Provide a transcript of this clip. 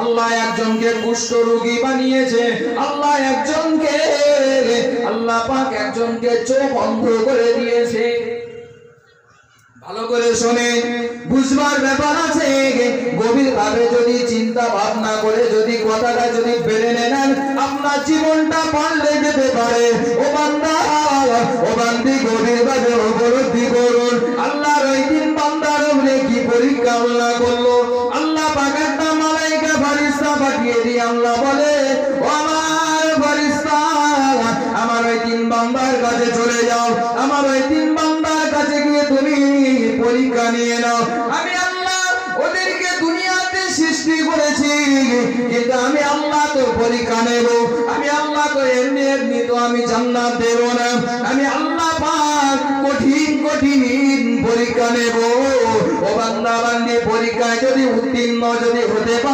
আল্লাহ একজনকে কুষ্ঠ রোগী বানিয়েছে, আল্লাহ একজনকে, আল্লাহ পাক একজনকে চোখ অন্ধ করে দিয়েছে। ভালো করে শুনে বুঝবার ব্যাপার আছে। গভীর ভাবে যদি চিন্তা ভাবনা করে যদি কথাটা যদি বেড়ে নেন, আপনার জীবনটা পাল্টে যেতে পারে। ও বান্দা, ও বান্দি, গভীর ভাবে উপলব্ধি করুন। আল্লাহর ওই দিন বান্দার উপরে কি পরীক্ষা আল্লাহ করলো। আল্লাহ পাক একটা মালাইকা ফেরেশতা পাঠিয়ে দিয়ে আল্লাহ বলে, ও আমার ফেরেশতা, আমার ওই তিন বান্দার কাছে চলে যাও, আমার ওই তিন বান্দার কাছে গিয়ে তুমি পরীক্ষা নিয়ে নাও। আমি আল্লাহ ওদেরকে দুনিয়াতে সৃষ্টি করেছি, কিন্তু আমি আল্লাহ তো পরীক্ষা নেব। আমি আল্লাহ তো এমনি এমনি তো আমি জান্নাত দেব না। আমি আল্লাহ পাক কঠিন কঠিন পরীক্ষা নেব। ও বান্দা বান্দি, পরীক্ষায় যদি উত্তীর্ণ যদি হতে